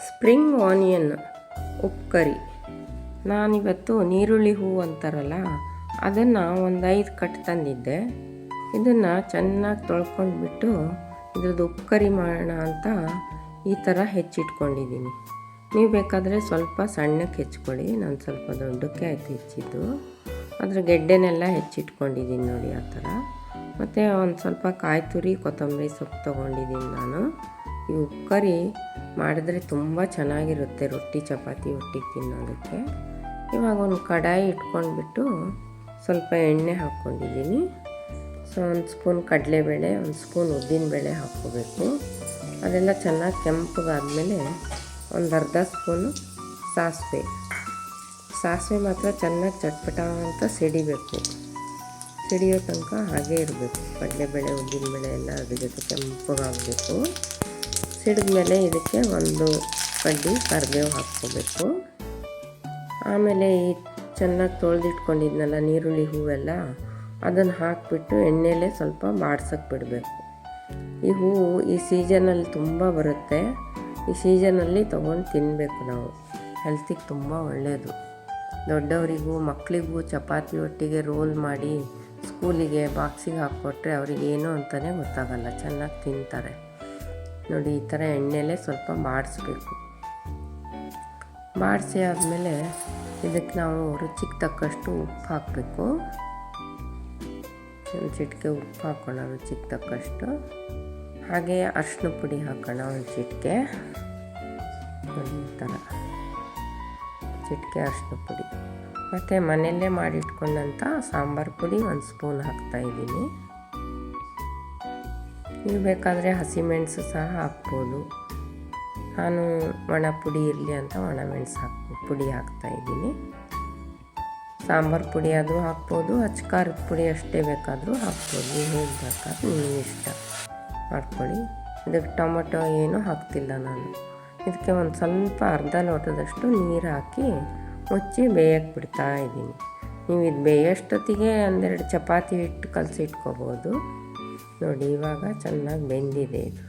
Spring onion ಉಪ್ಪು ಕರಿ. ನಾನಿವತ್ತು ನೀರುಳ್ಳಿ ಹೂವು ಅಂತಾರಲ್ಲ ಅದನ್ನು ಒಂದು 5 ಕಟ್ ತಂದಿದ್ದೆ. ಇದನ್ನು ಚೆನ್ನಾಗಿ ತೊಳ್ಕೊಂಡ್ಬಿಟ್ಟು ಇದ್ರದ್ದು ಉಪ್ಪು ಕರಿ ಮಾಡೋಣ ಅಂತ ಈ ಥರ ಹೆಚ್ಚಿಟ್ಕೊಂಡಿದ್ದೀನಿ. ನೀವು ಬೇಕಾದರೆ ಸ್ವಲ್ಪ ಸಣ್ಣಕ್ಕೆ ಹೆಚ್ಕೊಳ್ಳಿ. ನಾನು ಸ್ವಲ್ಪ ದೊಡ್ಡಕ್ಕೆ ಆಯ್ತು ಹೆಚ್ಚಿದ್ದು. ಅದ್ರ ಗೆಡ್ಡೆನೆಲ್ಲ ಹೆಚ್ಚಿಟ್ಕೊಂಡಿದ್ದೀನಿ ನೋಡಿ ಆ ಥರ. ಮತ್ತು ಒಂದು ಸ್ವಲ್ಪ ಕಾಯಿ ತುರಿ ಕೊತ್ತಂಬರಿ ಸೊಪ್ಪು ತೊಗೊಂಡಿದ್ದೀನಿ ನಾನು. ಈ ಉಪ್ಪು ಕರಿ ಮಾಡಿದ್ರೆ ತುಂಬ ಚೆನ್ನಾಗಿರುತ್ತೆ ರೊಟ್ಟಿ ಚಪಾತಿ ಒಟ್ಟಿಗೆ ತಿನ್ನೋದಕ್ಕೆ. ಇವಾಗ ಒಂದು ಕಡಾಯಿ ಇಟ್ಕೊಂಡ್ಬಿಟ್ಟು ಸ್ವಲ್ಪ ಎಣ್ಣೆ ಹಾಕ್ಕೊಂಡಿದ್ದೀನಿ. ಸೊ 1 ಸ್ಪೂನ್ ಕಡಲೆಬೇಳೆ, 1 ಸ್ಪೂನ್ ಉದ್ದಿನಬೇಳೆ ಹಾಕ್ಕೋಬೇಕು. ಅದೆಲ್ಲ ಚೆನ್ನಾಗಿ ಕೆಂಪಗಾದ್ಮೇಲೆ ಒಂದು ಅರ್ಧ ಸ್ಪೂನು ಸಾಸಿವೆ ಮಾತ್ರ ಚೆನ್ನಾಗಿ ಚಟ್ಪಟ ಅಂತ ಸಿಡಿಬೇಕು. ಸಿಡಿಯೋ ತನಕ ಹಾಗೇ ಇರಬೇಕು. ಕಡಲೆಬೇಳೆ ಉದ್ದಿನಬೇಳೆ ಎಲ್ಲ ಅದ್ರ ಜೊತೆ ಕೆಂಪಗಾಗಬೇಕು. ಸಿಡಿದ್ಮೇಲೆ ಇದಕ್ಕೆ ಒಂದು ಕಡ್ಡಿ ಕರಿಬೇವು ಹಾಕ್ಕೋಬೇಕು. ಆಮೇಲೆ ಈ ಚೆನ್ನಾಗಿ ತೊಳೆದಿಟ್ಕೊಂಡಿದ್ನಲ್ಲ ನೀರುಳ್ಳಿ ಹೂವೆಲ್ಲ ಅದನ್ನು ಹಾಕಿಬಿಟ್ಟು ಎಣ್ಣೆಲೇ ಸ್ವಲ್ಪ ಬಾಡ್ಸೋಕ್ಕೆ ಬಿಡಬೇಕು. ಈ ಹೂವು ಈ ಸೀಸನಲ್ಲಿ ತುಂಬ ಬರುತ್ತೆ. ಈ ಸೀಸನಲ್ಲಿ ತೊಗೊಂಡು ತಿನ್ನಬೇಕು ನಾವು. ಹೆಲ್ತಿಗೆ ತುಂಬ ಒಳ್ಳೆಯದು. ದೊಡ್ಡವರಿಗೂ ಮಕ್ಕಳಿಗೂ ಚಪಾತಿ ಒಟ್ಟಿಗೆ ರೋಲ್ ಮಾಡಿ ಸ್ಕೂಲಿಗೆ ಬಾಕ್ಸಿಗೆ ಹಾಕ್ಕೊಟ್ರೆ ಅವ್ರಿಗೆ ಏನು ಅಂತಲೇ ಗೊತ್ತಾಗಲ್ಲ, ಚೆನ್ನಾಗಿ ತಿಂತಾರೆ ನೋಡಿ. ಈ ಥರ ಎಣ್ಣೆಲೇ ಸ್ವಲ್ಪ ಬಾಡಿಸ್ಬೇಕು. ಬಾಡಿಸಿ ಆದಮೇಲೆ ಇದಕ್ಕೆ ನಾವು ರುಚಿಗೆ ತಕ್ಕಷ್ಟು ಉಪ್ಪು ಹಾಕಬೇಕು. ಒಂದು ಚಿಟಿಕೆ ಉಪ್ಪು ಹಾಕೋಣ ರುಚಿಗೆ ತಕ್ಕಷ್ಟು. ಹಾಗೆ ಅರಿಶಿನ ಪುಡಿ ಹಾಕೋಣ ಒಂದು ಚಿಟಿಕೆ. ಈ ಥರ ಚಿಟಿಕೆ ಅರಿಶಿನ ಪುಡಿ. ಮತ್ತು ಮನೆಯಲ್ಲೇ ಮಾಡಿಟ್ಕೊಂಡಂಥ ಸಾಂಬಾರು ಪುಡಿ 1 ಸ್ಪೂನ್ ಹಾಕ್ತಾಯಿದ್ದೀನಿ. ನೀವು ಬೇಕಾದರೆ ಹಸಿಮೆಣಸು ಸಹ ಹಾಕ್ಬೋದು. ನಾನು ಒಣ ಪುಡಿ ಇರಲಿ ಅಂತ ಒಣಮೆಣಸು ಪುಡಿ ಹಾಕ್ತಾಯಿದ್ದೀನಿ. ಸಾಂಬಾರು ಪುಡಿ ಆದರೂ ಹಾಕ್ಬೋದು, ಅಚ್ಕಾರದ ಪುಡಿ ಅಷ್ಟೇ ಬೇಕಾದರೂ ಹಾಕ್ಬೋದು. ನೀವು ಹೇಗೆ ಬೇಕಾದ್ರೂ ನೀವು ಇಷ್ಟ ಮಾಡ್ಕೊಳ್ಳಿ. ಇದಕ್ಕೆ ಟೊಮೊಟೊ ಏನೂ ಹಾಕ್ತಿಲ್ಲ ನಾನು. ಇದಕ್ಕೆ ಒಂದು ಸ್ವಲ್ಪ ಅರ್ಧ ಲೋಟದಷ್ಟು ನೀರು ಹಾಕಿ ಮುಚ್ಚಿ ಬೇಯಕ್ಕೆ ಬಿಡ್ತಾ ಇದ್ದೀನಿ. ನೀವು ಇದು ಬೇಯೋಷ್ಟೊತ್ತಿಗೆ 1-2 ಚಪಾತಿ ಹಿಟ್ಟು ಕಲಸಿಟ್ಕೋಬೋದು ನೋಡಿ. ಇವಾಗ ಚೆನ್ನಾಗಿ ಬೆಂದಿದೆ ಇದು.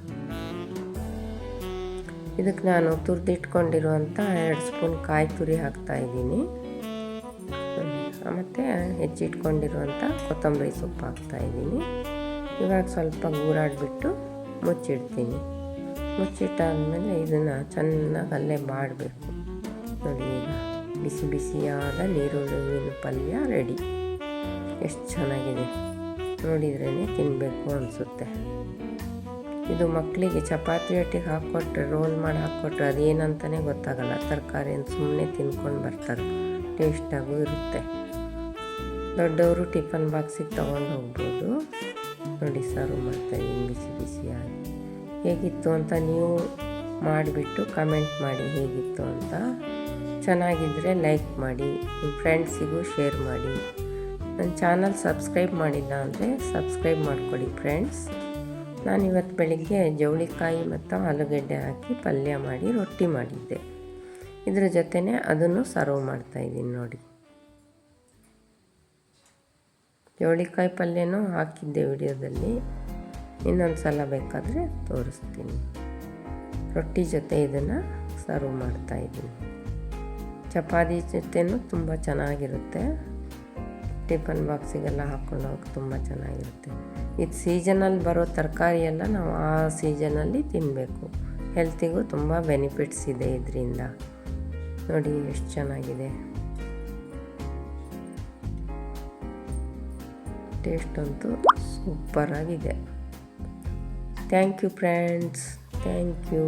ಇದಕ್ಕೆ ನಾನು ತುರಿದಿಟ್ಕೊಂಡಿರುವಂಥ 2 ಸ್ಪೂನ್ ಕಾಯಿ ತುರಿ ಹಾಕ್ತಾಯಿದ್ದೀನಿ. ಮತ್ತು ಹೆಚ್ಚಿಟ್ಕೊಂಡಿರುವಂಥ ಕೊತ್ತಂಬರಿ ಸೊಪ್ಪು ಹಾಕ್ತಾಯಿದ್ದೀನಿ. ಇವಾಗ ಸ್ವಲ್ಪ ಗೂರಾಡಿಬಿಟ್ಟು ಮುಚ್ಚಿಡ್ತೀನಿ. ಮುಚ್ಚಿಟ್ಟಾದಮೇಲೆ ಇದನ್ನು ಚೆನ್ನಾಗಿ ಅಲ್ಲೇ ಮಾಡಬೇಕು ನೋಡಿ. ಈಗ ಬಿಸಿ ಬಿಸಿಯಾದ ನೀರುಳ್ಳಿ ಹೂವಿನ ಪಲ್ಯ ರೆಡಿ. ಎಷ್ಟು ಚೆನ್ನಾಗಿದೆ ನೋಡಿದ್ರೇ ತಿನ್ನಬೇಕು ಅನಿಸುತ್ತೆ. ಇದು ಮಕ್ಕಳಿಗೆ ಚಪಾತಿ ಒಟ್ಟಿಗೆ ಹಾಕ್ಕೊಟ್ರೆ, ರೋಲ್ ಮಾಡಿ ಹಾಕ್ಕೊಟ್ರೆ ಅದೇನಂತಲೇ ಗೊತ್ತಾಗಲ್ಲ. ತರಕಾರಿಯನ್ನು ಸುಮ್ಮನೆ ತಿನ್ಕೊಂಡು ಬರ್ತಾರೆ. ಟೇಸ್ಟಾಗೂ ಇರುತ್ತೆ. ದೊಡ್ಡವರು ಟಿಫನ್ ಬಾಕ್ಸಿಗೆ ತೊಗೊಂಡು ಹೋಗ್ಬೋದು ನೋಡಿ. ಸರ್ವ್ ಮಾಡ್ತಾಯಿದ್ದೀನಿ ಬಿಸಿ ಬಿಸಿಯಾಗಿ. ಹೇಗಿತ್ತು ಅಂತ ನೀವು ಮಾಡಿಬಿಟ್ಟು ಕಮೆಂಟ್ ಮಾಡಿ ಹೇಗಿತ್ತು ಅಂತ. ಚೆನ್ನಾಗಿದ್ದರೆ ಲೈಕ್ ಮಾಡಿ, ನಿಮ್ಮ ಫ್ರೆಂಡ್ಸಿಗೂ ಶೇರ್ ಮಾಡಿ. ನನ್ನ ಚಾನಲ್ ಸಬ್ಸ್ಕ್ರೈಬ್ ಮಾಡಿಲ್ಲ ಅಂದರೆ ಸಬ್ಸ್ಕ್ರೈಬ್ ಮಾಡ್ಕೊಳ್ಳಿ ಫ್ರೆಂಡ್ಸ್. ನಾನಿವತ್ತು ಬೆಳಿಗ್ಗೆ ಜವಳಿಕಾಯಿ ಮತ್ತು ಆಲೂಗೆಡ್ಡೆ ಹಾಕಿ ಪಲ್ಯ ಮಾಡಿ ರೊಟ್ಟಿ ಮಾಡಿದ್ದೆ. ಇದ್ರ ಜೊತೆನೇ ಅದನ್ನು ಸರ್ವ್ ಮಾಡ್ತಾಯಿದ್ದೀನಿ ನೋಡಿ. ಜವಳಿಕಾಯಿ ಪಲ್ಯನೂ ಹಾಕಿದ್ದೆ ವಿಡಿಯೋದಲ್ಲಿ. ಇನ್ನೊಂದು ಸಲ ಬೇಕಾದರೆ ತೋರಿಸ್ತೀನಿ. ರೊಟ್ಟಿ ಜೊತೆ ಇದನ್ನು ಸರ್ವ್ ಮಾಡ್ತಾಯಿದ್ದೀನಿ. ಚಪಾತಿ ಜೊತೆನೂ ತುಂಬ ಚೆನ್ನಾಗಿರುತ್ತೆ. ಟಿಫನ್ ಬಾಕ್ಸಿಗೆಲ್ಲ ಹಾಕ್ಕೊಂಡು ಹೋಗಿ ತುಂಬ ಚೆನ್ನಾಗಿರುತ್ತೆ. ಇದು ಸೀಸನಲ್ಲಿ ಬರೋ ತರಕಾರಿ ಎಲ್ಲ ನಾವು ಆ ಸೀಸನಲ್ಲಿ ತಿನ್ನಬೇಕು. ಹೆಲ್ತಿಗೂ ತುಂಬ ಬೆನಿಫಿಟ್ಸ್ ಇದೆ ಇದರಿಂದ ನೋಡಿ. ಎಷ್ಟು ಚೆನ್ನಾಗಿದೆ. ಟೇಸ್ಟ್ ಅಂತೂ ಸೂಪರಾಗಿದೆ. Thank you friends, thank you.